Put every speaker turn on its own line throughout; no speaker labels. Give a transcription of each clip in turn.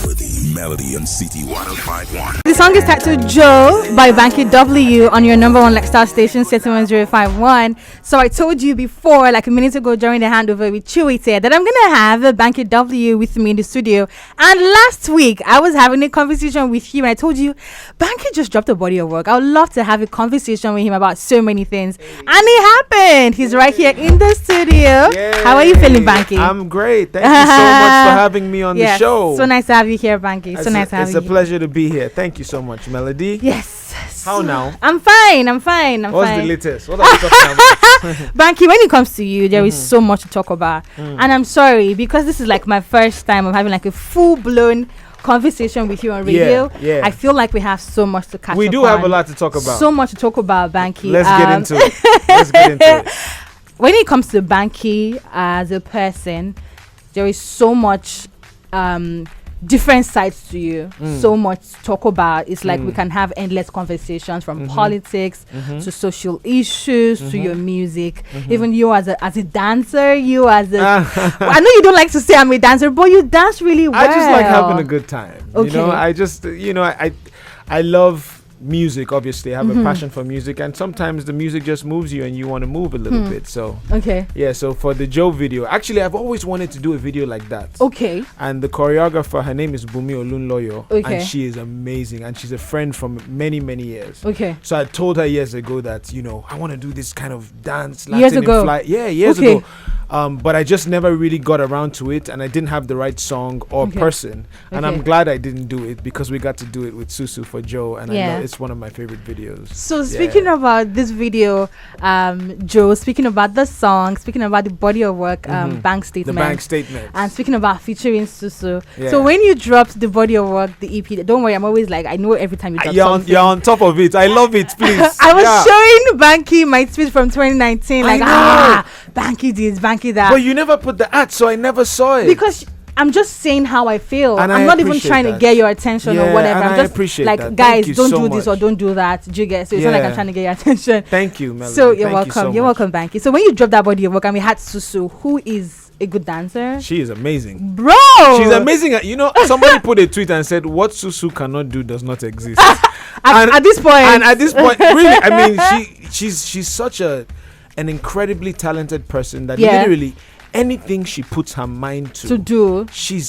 Trustworthy melody on City 105.1.
The song is titled Joe by Banky W on your number one Lexstar station, City 1051. So I told you before, like a minute ago during the handover with Chewy that I'm gonna have Banky W with me in the studio. And last week I was having a conversation with you, and I told you Banky just dropped a body of work. I would love to have a conversation with him about so many things, and it happened. He's right here in the studio. Yay. How are you feeling, Banky?
I'm great. Thank you so much for having me on the show.
So nice to have you here, Banky. So nice to have you.
It's a pleasure to be here. Thank you so much, Melody.
Yes.
How now?
I'm fine.
What's the latest? What are we talking about?
Banky, when it comes to you, there is so much to talk about. And I'm sorry, because this is like my first time of having like a full-blown conversation with you on radio.
Yeah.
I feel like we have so much to catch up on.
We do have a lot to talk about.
So much to talk about, Banky.
Let's get into it.
When it comes to Banky as a person, there is so much different sides to you, so much to talk about. It's like we can have endless conversations from politics to social issues to your music. Even you as a dancer, you as a I know you don't like to say I'm a dancer, but you dance really well.
I just like having a good time.
Okay.
I love music. Obviously, I have a passion for music, and sometimes the music just moves you and you want to move a little bit. So so for the Joe video, actually I've always wanted to do a video like that. And the choreographer, her name is Bumi Olunloyo, and she is amazing, and she's a friend from many years. So I told her years ago that I want to do this kind of dance.
Years ago.
Years ago. But I just never really got around to it, and I didn't have the right song or person. And I'm glad I didn't do it, because we got to do it with Susu for Joe, and I know it's one of my favorite videos.
So speaking about this video, Joe, speaking about the song, speaking about the body of work, Bank Statement.
The Bank Statement.
And speaking about featuring Susu. So when you dropped the body of work, the EP, don't worry, I'm always like, I know every time you drop something.
You're on top of it. I love it, please.
I was showing Banky my tweet from 2019, like, Banky this, Banky that.
But you never put the ad, so I never saw it.
Because I'm just saying how I feel.
And
I'm not even trying to get your attention or whatever. I'm just
appreciate
like,
that.
guys, don't
so
do this or don't do that. Do you get? So it's not like I'm trying to get your attention.
Thank you, Melody.
So you're welcome. You're welcome, Banky. So when you dropped that body of work and we had Susu, who is a good dancer?
She is amazing,
bro.
She's amazing. Somebody put a tweet and said, "What Susu cannot do does not exist."
at this point,
really, I mean, she's such an incredibly talented person that literally anything she puts her mind to do, she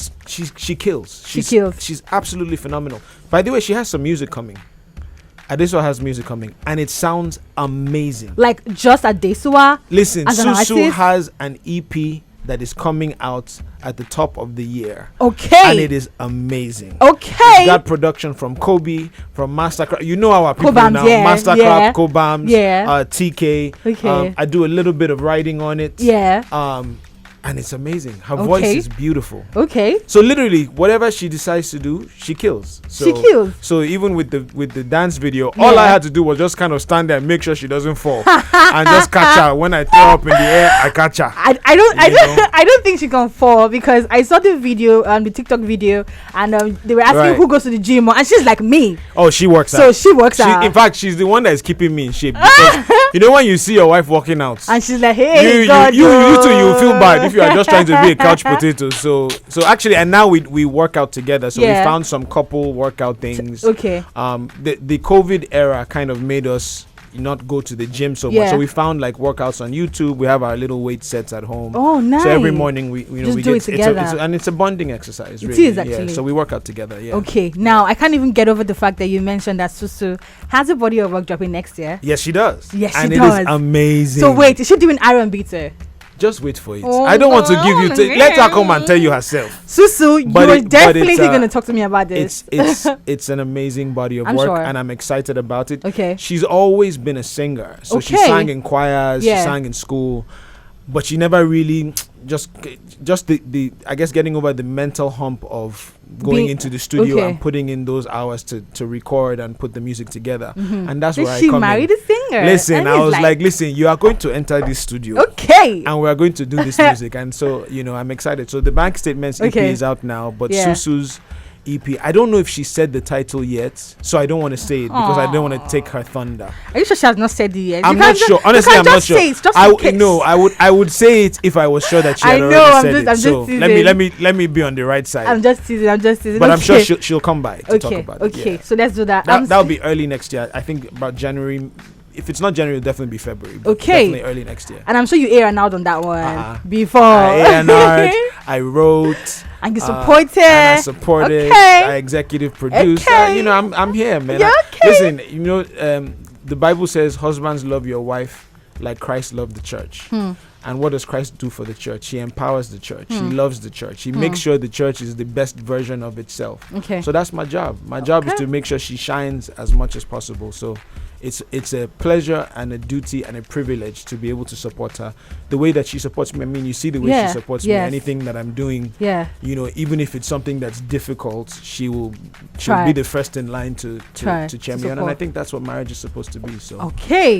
kills. She kills. She's absolutely phenomenal. By the way, she has some music coming. Adesuwa has music coming, and it sounds amazing.
Like just Adesuwa.
Listen, Susu has an EP that is coming out at the top of the year. And it is amazing. It's got production from Kobe, from Mastercraft. You know our people
Cobams,
now. Mastercraft, Cobams, TK. I do a little bit of writing on it. And it's amazing. Her voice is beautiful. So literally, whatever she decides to do, she kills. So even with the dance video, all I had to do was just kind of stand there and make sure she doesn't fall, and just catch her. When I throw up in the air, I catch her.
I don't think she can fall, because I saw the video, the TikTok video, and they were asking who goes to the gym, and she's like me.
Oh, she works out.
So she works out.
In fact, she's the one that is keeping me in shape, because when you see your wife working out,
and she's like, hey,
you feel bad if you are just trying to be a couch potato. So actually, and now we work out together. So we found some couple workout things. The COVID era kind of made us not go to the gym so much. So we found like workouts on YouTube. We have our little weight sets at home.
Oh, nice.
So every morning we
do it together.
And it's a bonding exercise.
It
really.
is actually.
So we work out together.
Now I can't even get over the fact that you mentioned that Susu has a body of work dropping next year.
Yes, she does.
Yes, she
does.
And
it is amazing.
So wait, is she doing Iron Beater?
Just wait for it. I don't want to give you. Let her come and tell you herself.
Susu, you're definitely going to talk to me about this.
It's an amazing body of work, and I'm excited about it. She's always been a singer, so she sang in choirs, she sang in school, but she never really just the I guess getting over the mental hump of going into the studio and putting in those hours to record and put the music together. And that's where I come in.
She married a singer.
Listen, I was like, listen, you are going to enter this studio. And we are going to do this music. And so, I'm excited. So the Bank Statements EP is out now, but Susu's EP. I don't know if she said the title yet, so I don't want to say it because I don't want to take her thunder.
Are you sure she has not said it yet?
I'm not sure. Honestly, I'm not sure. I would say it if I was sure that she had already said it. So let me be on the right side.
I'm just teasing.
But I'm sure she'll come by to talk about it.
Okay, so let's do that.
That'll be early next year. I think about January. If it's not January, it'll definitely be February. Definitely early next year.
And I'm sure you aired out on that one before.
I wrote.
And you supported.
And I supported. I executive produced. I'm here, man. Listen, the Bible says, husbands, love your wife like Christ loved the church. And what does Christ do for the church? He empowers the church. He loves the church. He makes sure the church is the best version of itself. So that's my job. My job is to make sure she shines as much as possible. So it's a pleasure and a duty and a privilege to be able to support her the way that she supports me. I mean, you see the way she supports me. Anything that I'm doing, even if it's something that's difficult, she'll be the first in line to cheer me on. And I think that's what marriage is supposed to be. So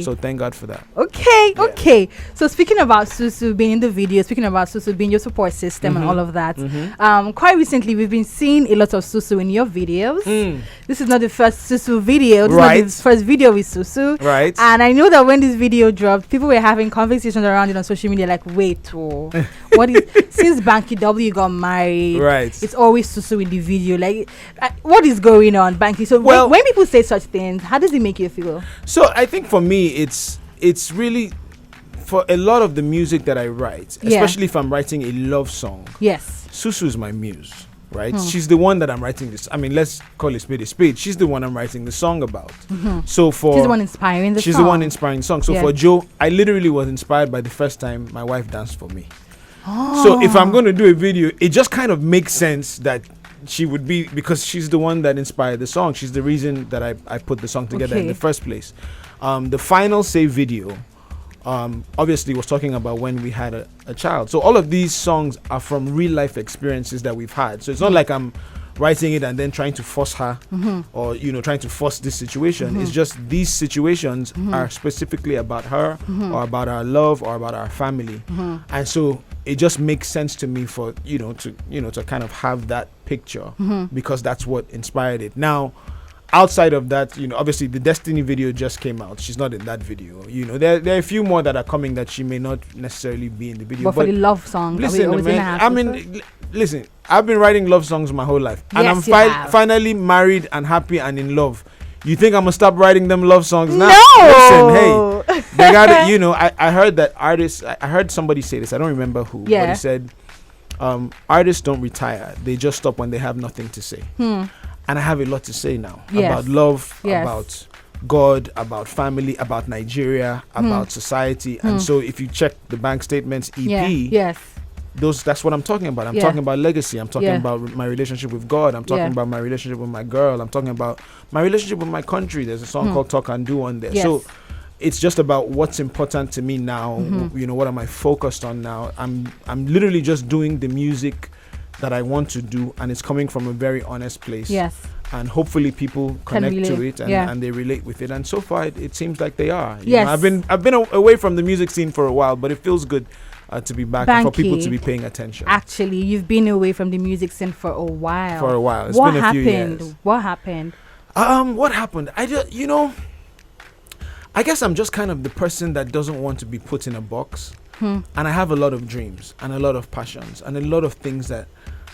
so thank God for that.
Okay. So speaking about Susu being in the video, speaking about Susu being your support system and all of that, quite recently we've been seeing a lot of Susu in your videos. This is not the first Susu video. This is not the first video with Susu.
Right.
And I know that when this video dropped, people were having conversations around it on social media like, wait, what is since Banky W got married, it's always Susu in the video. Like, what is going on, Banky? So when people say such things, how does it make you feel?
So I think for me, it's really, for a lot of the music that I write, especially if I'm writing a love song, Susu is my muse. Right, she's the one that I'm writing this. I mean, let's call it spade a spade. She's the one I'm writing the song about. So she's
the one inspiring the song.
She's the one inspiring the song. So for Joe, I literally was inspired by the first time my wife danced for me. So if I'm going to do a video, it just kind of makes sense that she would be, because she's the one that inspired the song. She's the reason that I put the song together in the first place. The final say video obviously was talking about when we had a child. So all of these songs are from real life experiences that we've had. So it's not like I'm writing it and then trying to force her or trying to force this situation. It's just these situations are specifically about her or about our love or about our family. And so it just makes sense to me for to kind of have that picture because that's what inspired it. Now, outside of that, obviously the Destiny video just came out. She's not in that video. There are a few more that are coming that she may not necessarily be in the video.
But for the love song,
listen, listen, I've been writing love songs my whole life. And I'm finally married and happy and in love. You think I'm going to stop writing them love songs now?
No!
Listen, hey, they got it. I heard that artists, I heard somebody say this. I don't remember who. But he said, artists don't retire. They just stop when they have nothing to say. And I have a lot to say now about love, about God, about family, about Nigeria, about society. And so if you check the bank statements EP, that's what I'm talking about. I'm talking about legacy. I'm talking about my relationship with God. I'm talking about my relationship with my girl. I'm talking about my relationship with my country. There's a song called Talk and Do on there. So it's just about what's important to me now. What am I focused on now? I'm literally just doing the music that I want to do, and it's coming from a very honest place. And hopefully people connect to it and they relate with it. And so far, it seems like they are. I've been away from the music scene for a while, but it feels good to be back and for people to be paying attention.
Actually, you've been away from the music scene for a while.
It's been a few years.
What happened?
What happened? I just, I guess I'm just kind of the person that doesn't want to be put in a box. And I have a lot of dreams and a lot of passions and a lot of things that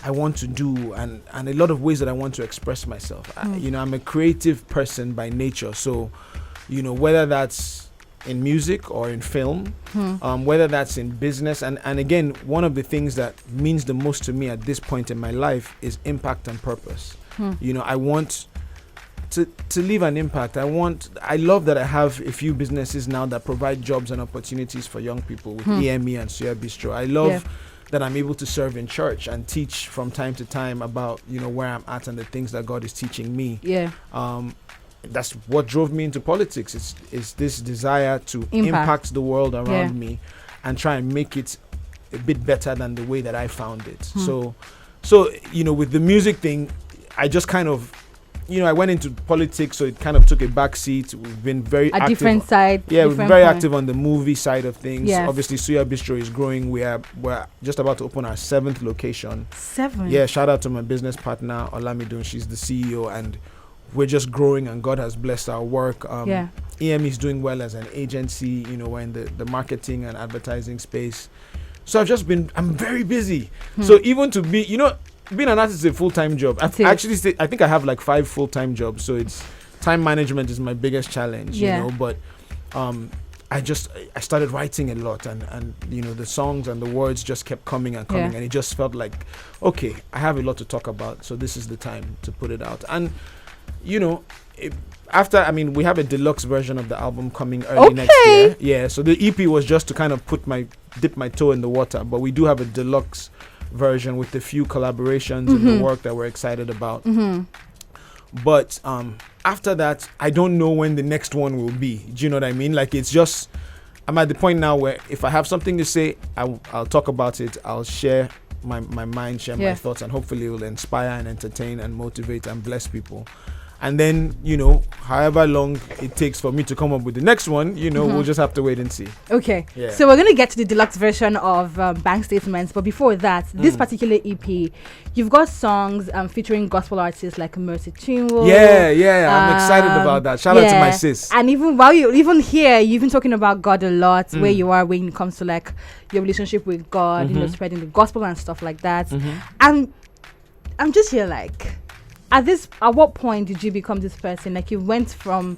I want to do and a lot of ways that I want to express myself. I'm a creative person by nature. So, whether that's in music or in film, whether that's in business. And again, one of the things that means the most to me at this point in my life is impact and purpose. I want to leave an impact. I love that I have a few businesses now that provide jobs and opportunities for young people with EME and Suya Bistro. I love that I'm able to serve in church and teach from time to time about where I'm at and the things that God is teaching me. That's what drove me into politics. It's this desire to impact the world around me and try and make it a bit better than the way that I found it. So with the music thing, I just kind of I went into politics, so it kind of took a back seat. We've been very active.
Different side.
Yeah, we've been very active on the movie side of things.
Yes.
Obviously, Suya Bistro is growing. We're just about to open our 7th location.
7?
Yeah, shout out to my business partner, Olamidun. She's the CEO, and we're just growing, and God has blessed our work. EM is doing well as an agency. We're in the marketing and advertising space. So I'm very busy. So even to be, being an artist is a full-time job. I think I have like 5 full-time jobs. So it's time management is my biggest challenge, but I started writing a lot, and the songs and the words just kept coming and coming, and it just felt like, okay, I have a lot to talk about, so this is the time to put it out. And we have a deluxe version of the album coming early next year. Yeah, so the EP was just to kind of dip my toe in the water, but we do have a deluxe version with a few collaborations and the work that we're excited about. But after that, I don't know when the next one will be. Do you know what I mean? Like, it's just, I'm at the point now where if I have something to say, I'll talk about it. I'll share my mind, share my thoughts, and hopefully it will inspire and entertain and motivate and bless people. And then, however long it takes for me to come up with the next one, we'll just have to wait and see.
Okay. Yeah. So we're going to get to the deluxe version of Bank Statements. But before that, this particular EP, you've got songs featuring gospel artists like Mercy Chinwo.
Yeah. I'm excited about that. Shout out to my sis.
And even while you've been talking about God a lot, where you are when it comes to like your relationship with God, spreading the gospel and stuff like that. And I'm just here like, at what point did you become this person? Like, you went from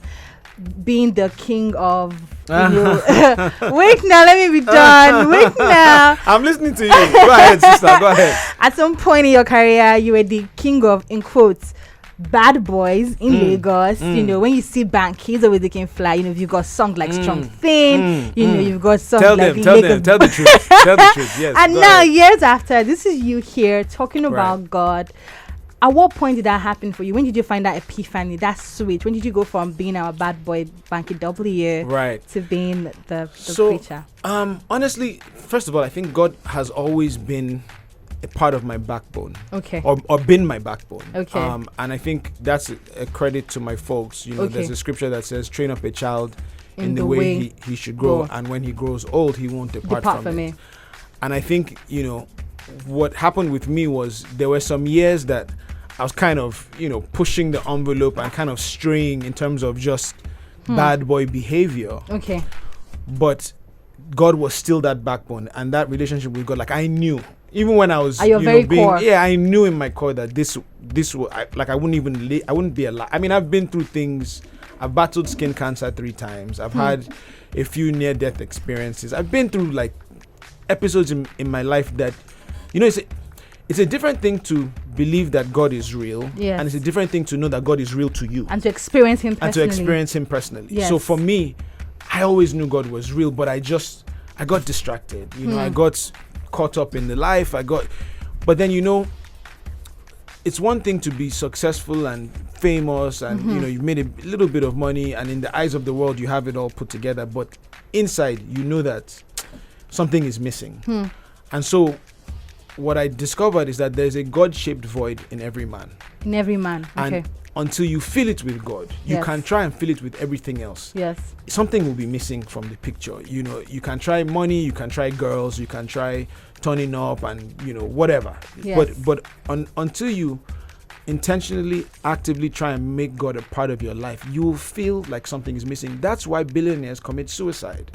being the king of wait now, let me be done. Wait now.
I'm listening to you. Go ahead, sister. Go ahead.
At some point in your career, you were the king of, in quotes, bad boys in Lagos. When you see Bank, he's always looking fly. You've got songs like Strong Thing. You've got songs
tell
like
tell the truth. Tell the truth. Yes.
And now, years after, this is you here talking about God. At what point did that happen for you? When did you find that epiphany, that switch? When did you go from being our bad boy, Banky W, to being the preacher?
Honestly, first of all, I think God has always been a part of my backbone.
Okay.
Or been my backbone.
Okay.
And I think that's a credit to my folks. There's a scripture that says, train up a child in the way he should grow. And when he grows old, he won't depart from it. And I think, what happened with me was there were some years that I was kind of, pushing the envelope and kind of straying in terms of just bad boy behavior. Okay. But God was still that backbone, and that relationship with God, like, I knew, even when I was,
core.
Yeah, I knew in my core that this I wouldn't be alive. I mean, I've been through things. I've battled skin cancer 3 times. I've had a few near-death experiences. I've been through like episodes in my life that, it's a different thing to believe that God is real, and it's a different thing to know that God is real to you.
And to experience Him personally.
Yes. So for me, I always knew God was real, but I got distracted. I got caught up in the life. But then, it's one thing to be successful and famous and, you've made a little bit of money, and in the eyes of the world, you have it all put together. But inside, you know that something is missing. And so what I discovered is that there's a God-shaped void in every man.
In every man. Okay.
And until you fill it with God, you can try and fill it with everything else.
Yes.
Something will be missing from the picture. You can try money, you can try girls, you can try turning up and, whatever.
Yes.
But until you intentionally, actively try and make God a part of your life, you will feel like something is missing. That's why billionaires commit suicide,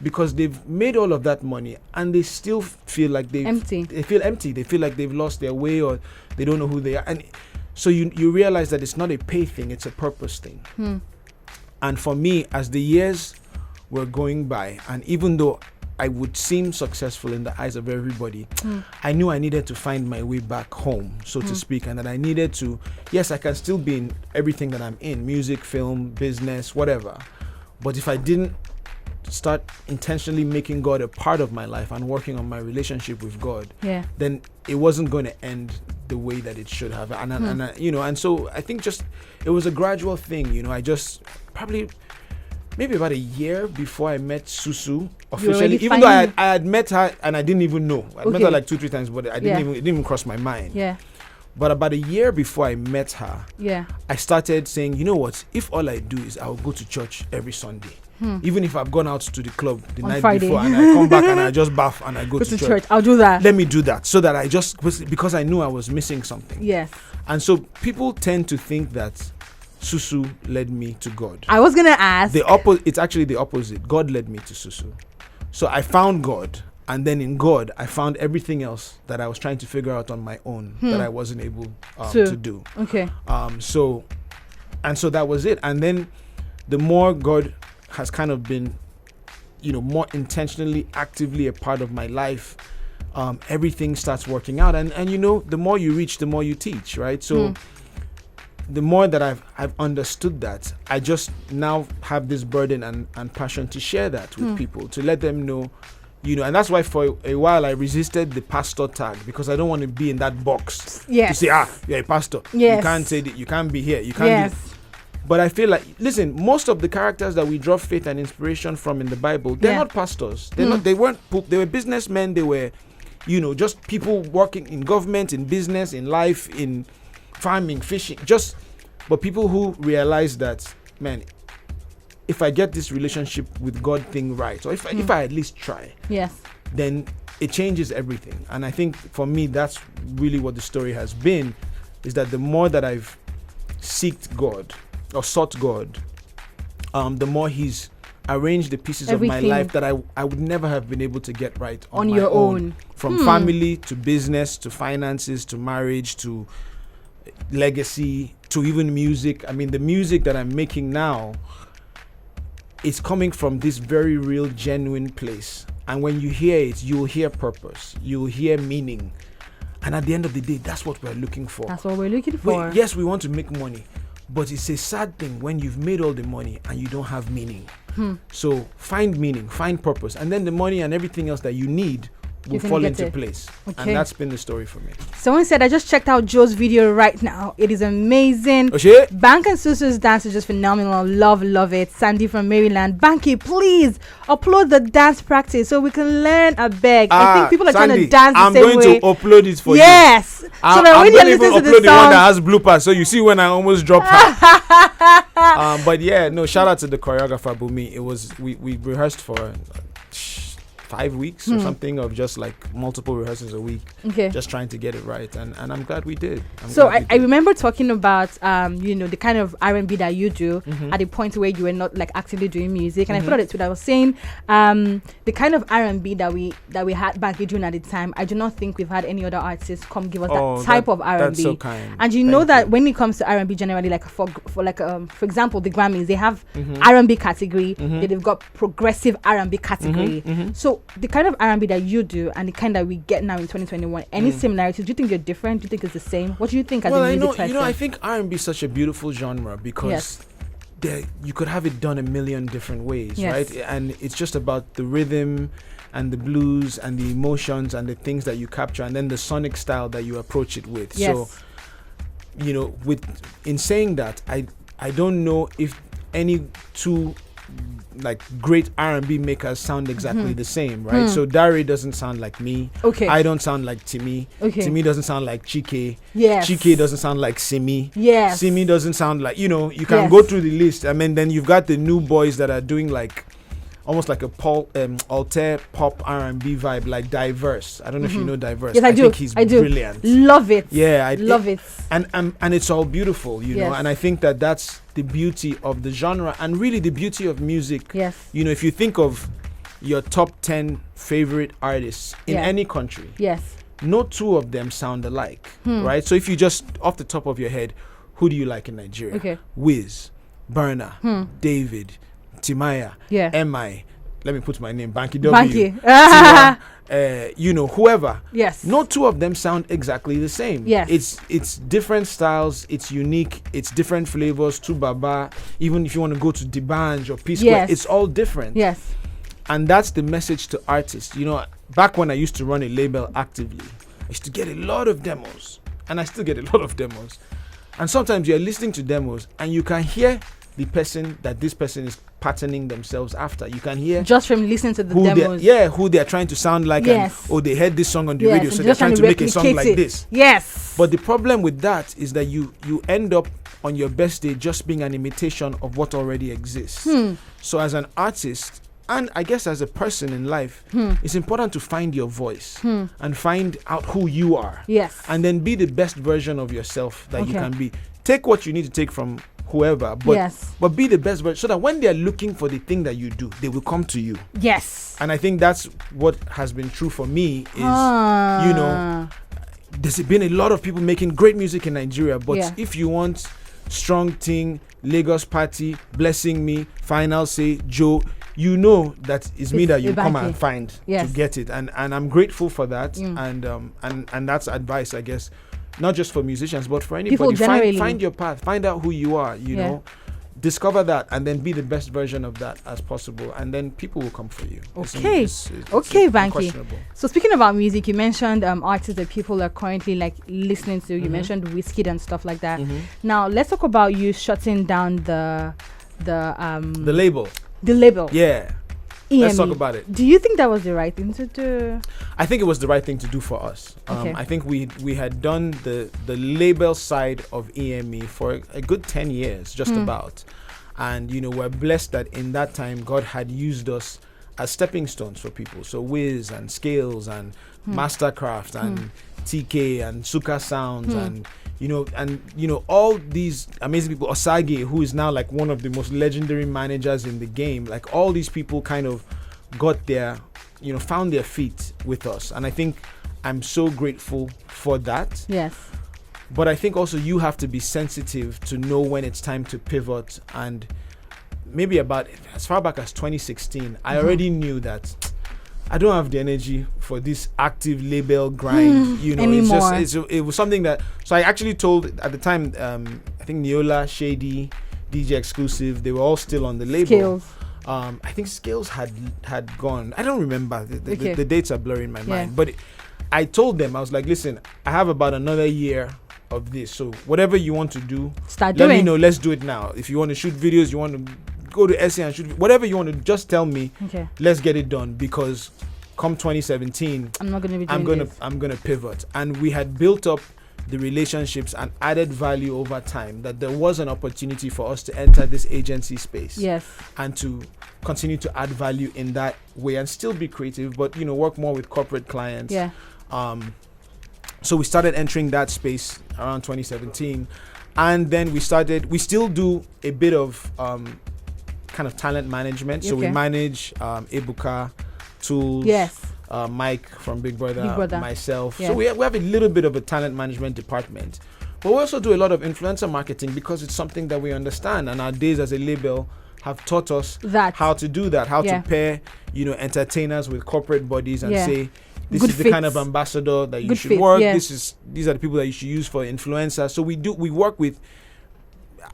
because they've made all of that money and they still feel like
empty.
They feel empty. They feel like they've lost their way, or they don't know who they are. And so you realize that it's not a pay thing, it's a purpose thing. And for me, as the years were going by, and even though I would seem successful in the eyes of everybody, I knew I needed to find my way back home, so to speak, and that I needed to, yes, I can still be in everything that I'm in, music, film, business, whatever. But if I didn't start intentionally making God a part of my life and working on my relationship with God, then it wasn't going to end the way that it should have. And so I think just, it was a gradual thing, I just maybe about a year before I met Susu officially, even though I had met her and I didn't even know. I met her like 2-3 times, but it didn't even cross my mind.
Yeah.
But about a year before I met her, I started saying, you know what? If all I do is I'll go to church every Sunday, even if I've gone out to the club the night Friday before and I come back and I just bath and I go to church,
I'll do that.
Let me do that so that because I knew I was missing something.
Yes.
And so people tend to think that Susu led me to God.
I was gonna ask.
It's actually the opposite. God led me to Susu. So I found God, and then in God, I found everything else that I was trying to figure out on my own that I wasn't able to do.
Okay.
So that was it. And then the more God has kind of been, more intentionally, actively a part of my life, everything starts working out. And the more you reach, the more you teach, right? So the more that I've understood that, I just now have this burden and passion to share that with people, to let them know, and that's why for a while I resisted the pastor tag, because I don't want to be in that box to say, you're a pastor.
Yes.
You can't say that, you can't be here, you can't do. But I feel like, listen, most of the characters that we draw faith and inspiration from in the Bible, they're not pastors. They were businessmen, they were, just people working in government, in business, in life, in farming, fishing, but people who realize that, man, if I get this relationship with God thing right, or if I at least try, then it changes everything. And I think for me, that's really what the story has been, is that the more that I've sought God, the more He's arranged the pieces of my life that I would never have been able to get right on your own. From family to business to finances to marriage to legacy to even music. I mean, the music that I'm making now is coming from this very real, genuine place. And when you hear it, you'll hear purpose, you'll hear meaning. And at the end of the day, that's what we're looking for.
That's what we're looking for.
Yes, we want to make money, but it's a sad thing when you've made all the money and you don't have meaning. So find meaning, find purpose, and then the money and everything else that you need will fall into place. And that's been the story for me.
Someone said, I just checked out Joe's video right now. It is amazing. Bank and Susu's dance is just phenomenal. Love it. Sandy from Maryland. Banky, please upload the dance practice so we can learn. I beg. I think people are
Sandy,
trying to dance the same way.
I'm going to upload it for you.
Yes. So that when you're listening to the song,
the one that has bloopers, so you see when I almost dropped her. But yeah, no, shout out to the choreographer Bumi. It was we rehearsed for 5 weeks or something, of just like multiple rehearsals a week, just trying to get it right, and I'm glad we did. I
remember talking about the kind of R&B that you do at a point where you were not like actively doing music, and I thought it. I was saying the kind of R&B that we had Banky doing at the time, I do not think we've had any other artists come give us that type of R&B.
That's so kind.
And when it comes to R&B generally, like for example, the Grammys, they have R&B category, they've got progressive R&B category. So the kind of R&B that you do and the kind that we get now in 2021, any similarities? Do you think they're different? Do you think it's the same? What do you think as a music person?
I think R&B is such a beautiful genre because you could have it done a million different ways, right? And it's just about the rhythm and the blues and the emotions and the things that you capture, and then the sonic style that you approach it with. So, in saying that, I don't know if any two like great R&B makers sound exactly the same, right? So Dari doesn't sound like me. I don't sound like Timmy. Timmy doesn't sound like Chike. Chike doesn't sound like Simi. Simi doesn't sound like, you can go through the list. I mean, then you've got the new boys that are doing like almost like a alter pop R&B vibe, like Diverse. I don't know if you know Diverse.
Yes, I do.
Think he's brilliant.
Love it.
Yeah, I
love it.
And it's all beautiful, know. And I think that that's the beauty of the genre, and really the beauty of music.
Yes.
If you think of your top 10 favorite artists in any country, no two of them sound alike, right? So if you just off the top of your head, who do you like in Nigeria? Wiz, Burna, David, Timaya, M.I., let me put my name, Banky W, Tiwa, whoever. No two of them sound exactly the same. It's different styles, it's unique, it's different flavors, to Baba, even if you want to go to D'banj or P-Square, it's all different. And that's the message to artists. Back when I used to run a label actively, I used to get a lot of demos, and I still get a lot of demos. And sometimes you're listening to demos and you can hear the person that this person is patterning themselves after. You can hear
just from listening to the demos.
Who they're trying to sound like.
Yes.
And, they heard this song on the radio, so they're trying to make a song like this.
Yes.
But the problem with that is that you end up on your best day just being an imitation of what already exists. So as an artist, and I guess as a person in life, it's important to find your voice and find out who you are.
Yes.
And then be the best version of yourself that you can be. Take what you need to take from whoever, but be the best version, so that when they're looking for the thing that you do, they will come to you.
Yes.
And I think that's what has been true for me is, there's been a lot of people making great music in Nigeria, but if you want Strong Thing, Lagos Party, Blessing Me, Final Say, Joe, you know that it's me that you come and find to get it. And I'm grateful for that. And that's advice, I guess, not just for musicians, but for anybody. Find your path, find out who you are, you know, discover that, and then be the best version of that as possible, and then people will come for you.
Okay, Banky. So speaking about music, you mentioned artists that people are currently like listening to. You mentioned Wizkid and stuff like that. Now let's talk about you shutting down the
label.
The label.
Yeah. EME. Let's talk about it.
Do you think that was the right thing to do?
I think it was the right thing to do for us. I think we had done the label side of EME for a good 10 years, just about. And, we're blessed that in that time, God had used us as stepping stones for people. So Wiz and Scales and Mastercraft and TK and Suka Sounds and all these amazing people, Osage, who is now like one of the most legendary managers in the game, like all these people kind of got their, found their feet with us. And I think I'm so grateful for that.
Yes.
But I think also you have to be sensitive to know when it's time to pivot. And maybe about as far back as 2016, I already knew that I don't have the energy for this active label grind,
anymore.
It was something that, so I actually told at the time, I think Neola, Shady, DJ Exclusive, they were all still on the label.
Scales.
I think Scales had gone. I don't remember. The dates are blurring in my mind. But I told them, I was like, listen, I have about another year of this. So whatever you want to do, let me know. Let's do it now. If you want to shoot videos, you want to go to SA and shoot whatever you want to, just tell me. Let's get it done, because come 2017 I'm not going to be I'm going to pivot. And we had built up the relationships and added value over time, that there was an opportunity for us to enter this agency space and to continue to add value in that way and still be creative, but work more with corporate clients. So we started entering that space around 2017, and then we still do a bit of kind of talent management. So we manage Ebuka, Tools, Mike from Big Brother. Myself. So we have a little bit of a talent management department. But we also do a lot of influencer marketing, because it's something that we understand, and our days as a label have taught us how to do that, how to pair, entertainers with corporate bodies and say, this is the kind of ambassador that you should work. These are the people that you should use for influencers. So we work with,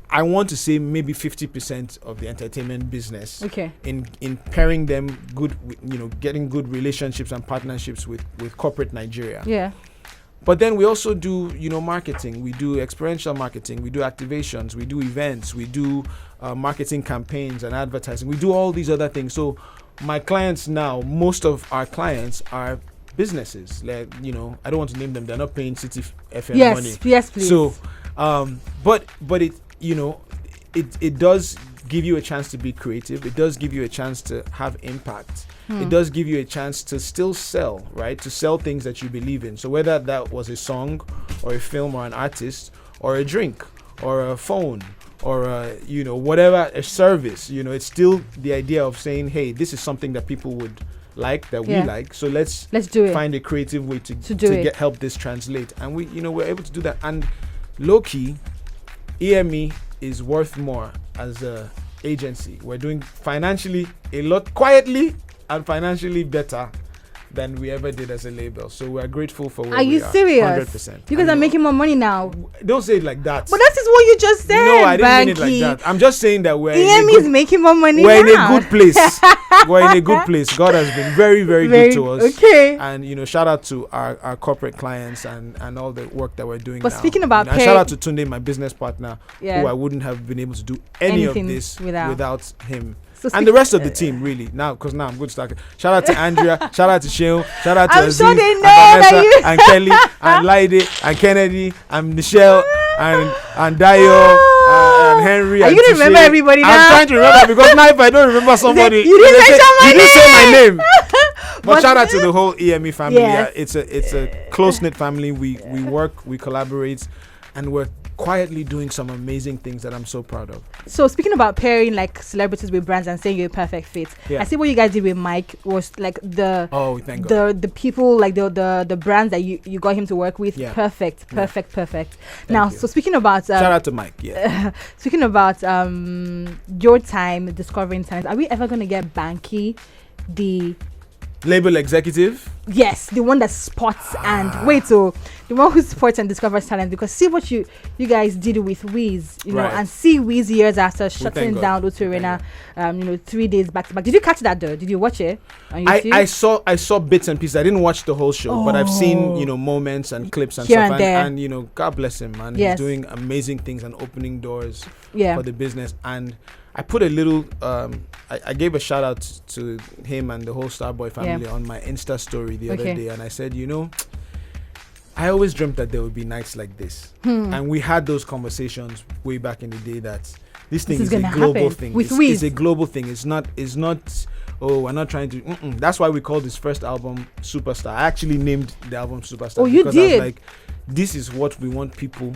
I want to say, maybe 50% of the entertainment business in pairing them good, getting good relationships and partnerships with corporate Nigeria. But then we also do, marketing. We do experiential marketing. We do activations. We do events. We do marketing campaigns and advertising. We do all these other things. So my clients now, most of our clients are businesses. Like, I don't want to name them. They're not paying City FM money.
Yes, please.
So, but it, it does give you a chance to be creative. It does give you a chance to have impact. It does give you a chance to still sell, right? To sell things that you believe in. So whether that was a song or a film or an artist or a drink or a phone or whatever, a service, it's still the idea of saying, hey, this is something that people would like, that we like. So let's do it. Find a creative way to help this translate. And we're able to do that. And low key, EME is worth more as a agency. We're doing financially a lot quietly and financially better than we ever did as a label. So we're grateful for where we are.
Are you serious?
100%.
You guys are making more money now.
Don't say it like that.
But that is what you just said.
No, I didn't
Banky.
mean it like that. I'm just saying that
EME is making more money
we're
now.
in a good place. We're in a good place. God has been very, very good to us.
Okay.
And shout out to our corporate clients and all the work that we're doing now.
But speaking about
and shout out to Tunde, my business partner, who I wouldn't have been able to do anything of this without him. So and the rest of the team, really. Because now I'm good to start. Shout out to Andrea, shout out to Sheil, shout out to Aziz,
sure they know
and Vanessa,
that
and Kelly, and Laide, and Kennedy, and Michelle, and Dio, and Henry.
Are you going to remember everybody now?
I'm trying to remember because now if I don't remember somebody,
you didn't say
my name. But shout out to the whole EME family. Yes. It's a close-knit family. We work, we collaborate, and we're quietly doing some amazing things that I'm so proud of.
So speaking about pairing like celebrities with brands and saying you're a perfect fit, I see what you guys did with Mike was like the people, like the brands that you got him to work with. Perfect. Now, so speaking about
shout out to Mike.
Speaking about your time discovering talent, are we ever gonna get Banky, the
label executive?
Yes, the one that spots the one who spots and discovers talent. Because see what you guys did with Wiz, you know, and see Wiz years after shutting down O2 Arena, 3 days back to back. Did you catch that though? Did you watch it on YouTube?
I saw bits and pieces. I didn't watch the whole show, but I've seen moments and clips and stuff. And God bless him, man. He's doing amazing things and opening doors for the business. And I put a little I gave a shout out to him and the whole Starboy family on my Insta story the other day, and I said, I always dreamt that there would be nights like this. And we had those conversations way back in the day that this thing is a global thing. It's a global thing. It's not we're not trying to that's why we called this first album Superstar. I actually named the album Superstar because I was like, this is what we want people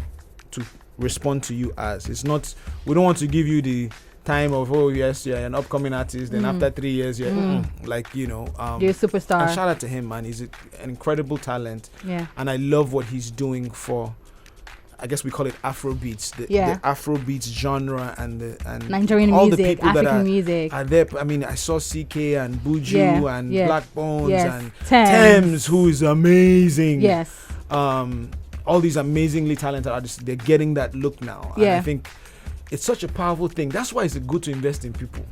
to respond to you as. It's not, we don't want to give you the time of you're an upcoming artist, then after 3 years you're you're a
superstar.
And shout out to him, man. He's an incredible talent, and I love what he's doing for, I guess we call it Afrobeats, the Afrobeats genre, and
Nigerian
all
music,
the people
African
that
music
are there. I mean, I saw CK and Buju and Black Bones and Thames, who is amazing. All these amazingly talented artists, they're getting that look now, and I think it's such a powerful thing. That's why it's good to invest in people.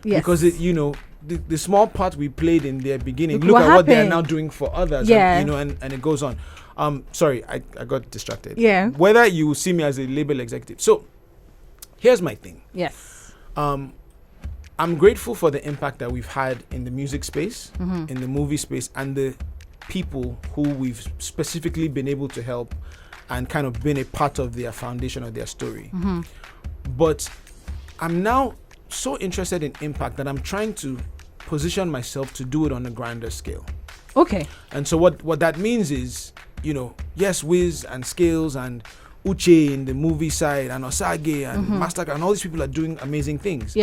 Because the small part we played in their beginning, look at what they're now doing for others. And it goes on. Sorry, I got distracted. Whether you see me as a label executive. So here's my thing. I'm grateful for the impact that we've had in the music space, in the movie space, and the people who we've specifically been able to help and kind of been a part of their foundation of their story. But I'm now so interested in impact that I'm trying to position myself to do it on a grander scale. And so what that means is, yes, Wiz and Scales and Uche in the movie side and Osage and Mastercard and all these people are doing amazing things.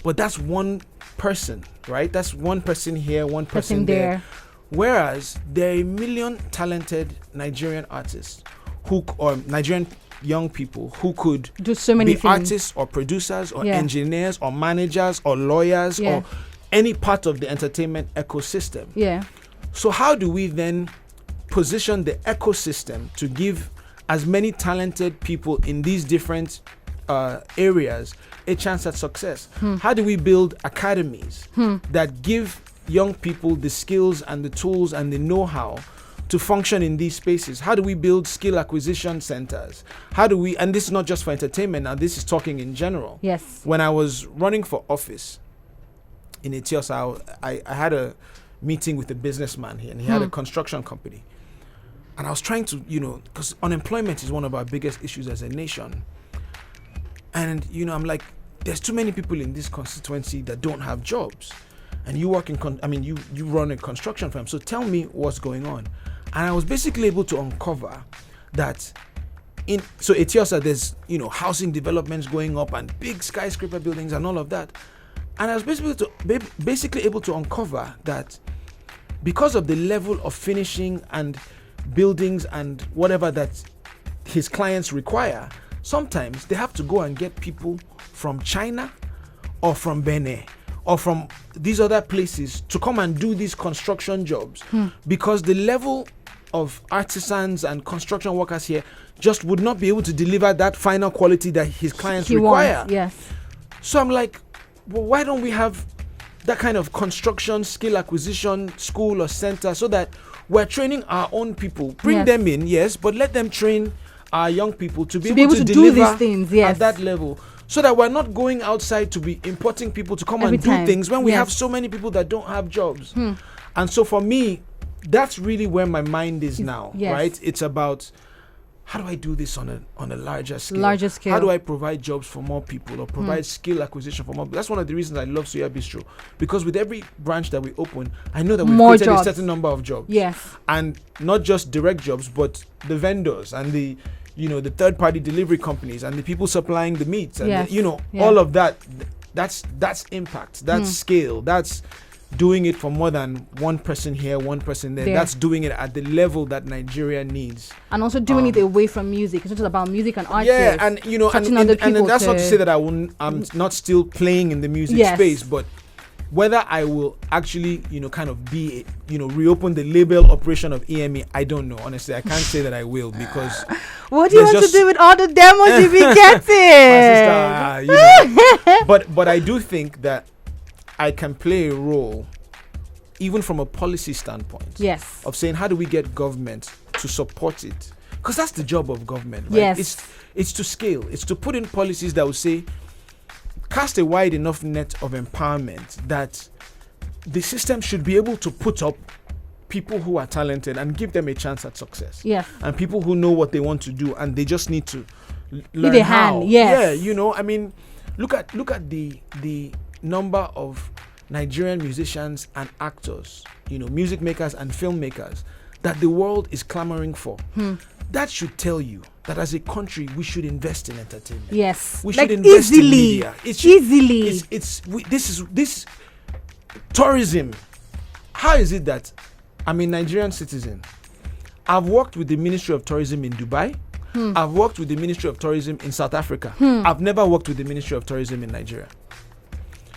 But that's one person, right? That's one person here, one person there. Whereas there are a million talented Nigerian artists or Nigerian young people who could
do so many
be
things.
Artists or producers or engineers or managers or lawyers or any part of the entertainment ecosystem. So how do we then position the ecosystem to give as many talented people in these different areas a chance at success? How do we build academies that give young people the skills and the tools and the know-how to function in these spaces? How do we build skill acquisition centers? How do we, and this is not just for entertainment now, this is talking in general. When I was running for office in Ethiopia, I had a meeting with a businessman here, and he had a construction company. And I was trying to, because unemployment is one of our biggest issues as a nation. And, I'm like, there's too many people in this constituency that don't have jobs. And you work you run a construction firm. So tell me what's going on. And I was basically able to uncover that so Ethiopia, there's, housing developments going up and big skyscraper buildings and all of that. And I was basically able to uncover that because of the level of finishing and buildings and whatever that his clients require, sometimes they have to go and get people from China or from Benin or from these other places to come and do these construction jobs because the level of artisans and construction workers here just would not be able to deliver that final quality that his clients require.
Wants, yes.
So I'm like, well, why don't we have that kind of construction skill acquisition school or center so that we're training our own people, bring them in, yes, but let them train our young people to be able to deliver
do these things,
at that level, so that we're not going outside to be importing people to come and do things when we have so many people that don't have jobs. And so for me, that's really where my mind is now, right? It's about, how do I do this on a larger scale? How do I provide jobs for more people or provide skill acquisition for more people? That's one of the reasons I love Suya Bistro, because with every branch that we open, I know that we've created a certain number of jobs.
Yes.
And not just direct jobs, but the vendors and the third-party delivery companies and the people supplying the meats and all of that. That's impact. That's scale. That's doing it for more than one person here, one person there. That's doing it at the level that Nigeria needs,
and also doing it away from music. It's not just about music and art.
Yeah, and and that's not to say that I'm not still playing in the music space, but whether I will actually kind of be reopen the label operation of EME, I don't know. Honestly, I can't say that I will, because
what do you want to do with all the demos if you get it?
My sister, but I do think that I can play a role, even from a policy standpoint, of saying, how do we get government to support it? Because that's the job of government, right? It's to scale. It's to put in policies that will say, cast a wide enough net of empowerment that the system should be able to put up people who are talented and give them a chance at success.
Yes.
And people who know what they want to do, and they just need to learn how.
Yes.
Yeah, I mean, look at the number of Nigerian musicians and actors, music makers and filmmakers that the world is clamoring for. That should tell you that as a country we should invest in entertainment.
Yes,
we should invest in media. This tourism. How is it that I'm a Nigerian citizen? I've worked with the Ministry of Tourism in Dubai. I've worked with the Ministry of Tourism in South Africa. I've never worked with the Ministry of Tourism in Nigeria.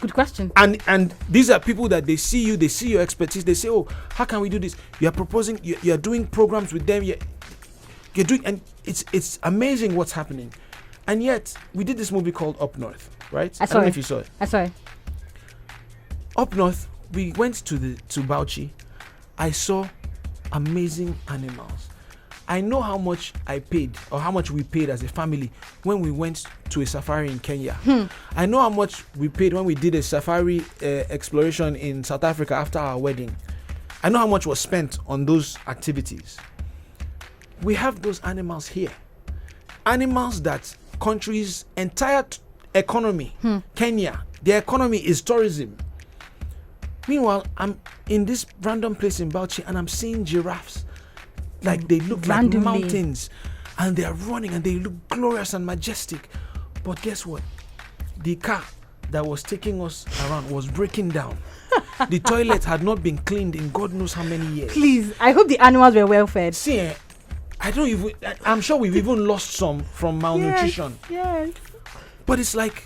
Good question.
And these are people that they see your expertise. They say, oh, how can we do this? You are proposing, you are doing programs with them. You're doing, and it's amazing what's happening. And yet, we did this movie called Up North, right? I don't know if you saw it.
I saw it.
Up North, we went to Bauchi. I saw amazing animals. I know how much I paid, or how much we paid as a family when we went to a safari in Kenya. I know how much we paid when we did a safari exploration in South Africa after our wedding. I know how much was spent on those activities. We have those animals here. Animals that countries' entire economy, Kenya, their economy is tourism. Meanwhile, I'm in this random place in Bauchi and I'm seeing giraffes. Like they look like mountains, and they are running and they look glorious and majestic. But guess what? The car that was taking us around was breaking down. The toilet had not been cleaned in God knows how many years.
Please, I hope the animals were well fed.
See, I'm sure we've even lost some from malnutrition.
Yes.
But it's like,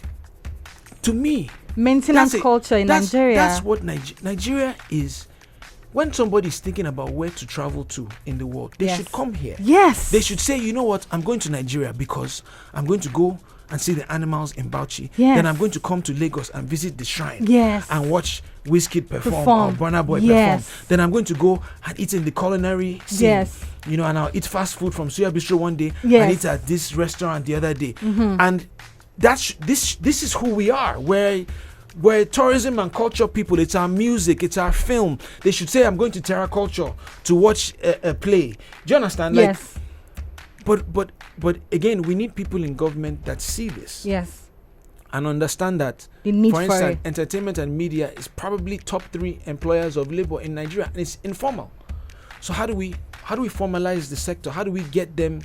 to me,
maintenance culture in Nigeria.
That's what Nigeria is. When somebody's thinking about where to travel to in the world, they should come here.
Yes.
They should say, you know what, I'm going to Nigeria because I'm going to go and see the animals in Bauchi.
Yes.
Then I'm going to come to Lagos and visit the shrine.
Yes.
And watch Wizkid perform or Burna Boy perform. Then I'm going to go and eat in the culinary scene.
Yes.
And I'll eat fast food from Suya Bistro one day and eat at this restaurant the other day. And this is who we are. We're tourism and culture people. It's our music, it's our film. They should say, I'm going to Terra Culture to watch a play. Do you understand?
Yes.
But again, we need people in government that see this.
Yes.
And understand that, for instance, entertainment and media is probably top 3 employers of labor in Nigeria, and it's informal. So how do we formalize the sector? How do we get them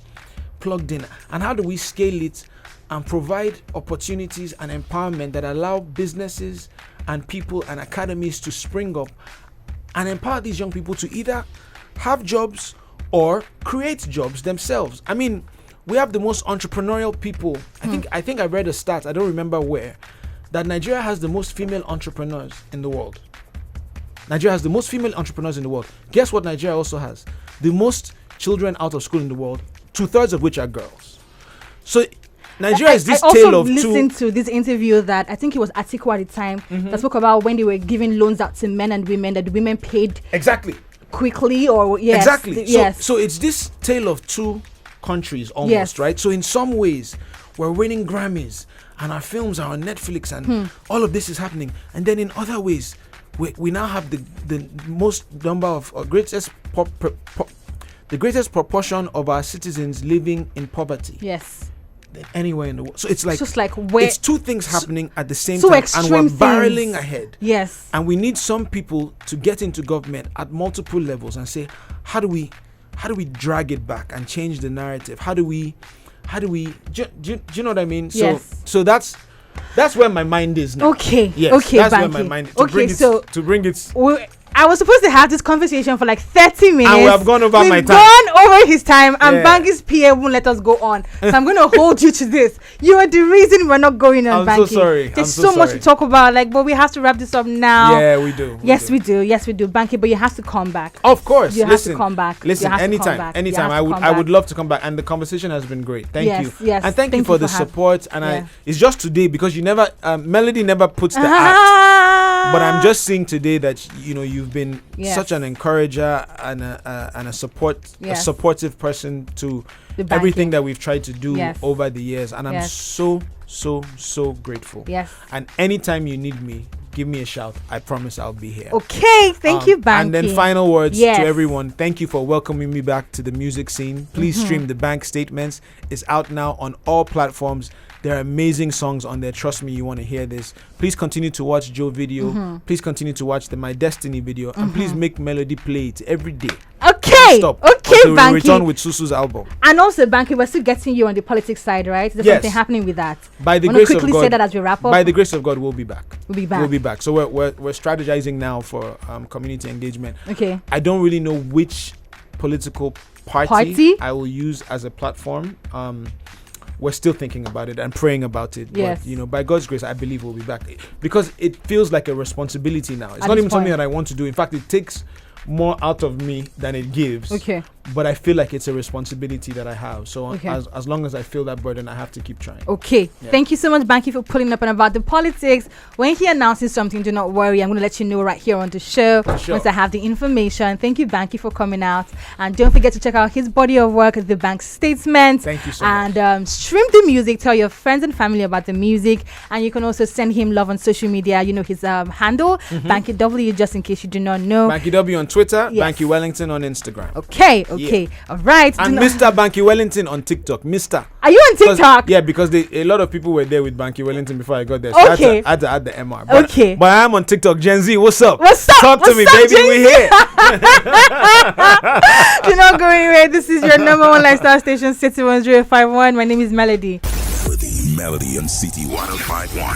plugged in? And how do we scale it and provide opportunities and empowerment that allow businesses and people and academies to spring up and empower these young people to either have jobs or create jobs themselves? I mean, we have the most entrepreneurial people. I think I read a stat, I don't remember where, that Nigeria has the most female entrepreneurs in the world. Nigeria has the most female entrepreneurs in the world. Guess what Nigeria also has? The most children out of school in the world, 2/3 of which are girls. So Nigeria is this tale of two.
I also listened to this interview that I think it was Atiku at the time that spoke about when they were giving loans out to men and women, that the women paid
exactly
quickly, or yes,
exactly.
Yes.
So it's this tale of two countries almost, right? So in some ways, we're winning Grammys and our films are on Netflix and all of this is happening, and then in other ways, we now have the most number of the greatest proportion of our citizens living in poverty.
Yes.
Than anywhere in the world. So it's like it's two things happening at the same time, and we're barreling ahead.
Yes.
And we need some people to get into government at multiple levels and say, how do we drag it back and change the narrative? How do we do you know what I mean?
Yes.
So that's where my mind is now.
Okay.
Yes,
okay,
that's
Banky.
where my mind is. To bring it.
I was supposed to have this conversation for like 30 minutes.
And we have gone over my time.
We've gone over his time, and Banky's PA won't let us go on. So I'm going to hold you to this. You are the reason we're not going on, Banky.
I'm so sorry.
There's so much to talk about, but we have to wrap this up now.
Yeah, we do.
Yes, we do, Banky, but you have to come back.
Of course.
You have to come back.
Listen, anytime. I would love to come back, and the conversation has been great. Thank you.
Yes,
and thank you for the support. And it's just today because you never, Melody never puts the act. But I'm just seeing today that you've been such an encourager and a supportive person to everything that we've tried to do over the years, and I'm so grateful.
Yes.
And anytime you need me, give me a shout. I promise I'll be here.
Okay, thank you, Banky.
And then final words to everyone. Thank you for welcoming me back to the music scene. Please stream The Bank Statements. It's out now on all platforms. There are amazing songs on there. Trust me, you want to hear this. Please continue to watch Joe video. Please continue to watch the My Destiny video. And please make Melody play it every day.
Okay.
Stop.
Okay, Banky.
Return with Susu's album.
And also, Banky, we're still getting you on the politics side, right? There's something happening with that.
By the grace of God.
Quickly say that as we wrap up.
By the grace of God, we'll be back.
We'll be back.
So we're strategizing now for community engagement.
Okay.
I don't really know which political party I will use as a platform. We're still thinking about it and praying about it.
Yes.
But, by God's grace, I believe we'll be back. Because it feels like a responsibility now. It's not even something that I want to do. In fact, it takes more out of me than it gives.
Okay.
But I feel like it's a responsibility that I have. So as long as I feel that burden, I have to keep trying.
Okay. Yeah. Thank you so much, Banky, for pulling up and about the politics. When he announces something, do not worry. I'm going to let you know right here on the show once I have the information. Thank you, Banky, for coming out. And don't forget to check out his body of work, The Bank Statements.
Thank you so much.
And stream the music. Tell your friends and family about the music. And you can also send him love on social media. His handle, Banky W, just in case you do not know.
Banky W on Twitter, Banky Wellington on Instagram.
Okay. All right.
And Mr. Banky Wellington on TikTok. Mr.
Are you on TikTok?
Yeah, because a lot of people were there with Banky Wellington before I got there. So
Okay.
I had to add the MR. But,
Okay.
But I am on TikTok. Gen Z, what's up? Talk to me,
up,
baby.
Gen
We here.
Do not go anywhere. This is your number one lifestyle station, City 1051. My name is Melody.
For the Melody on City 1051.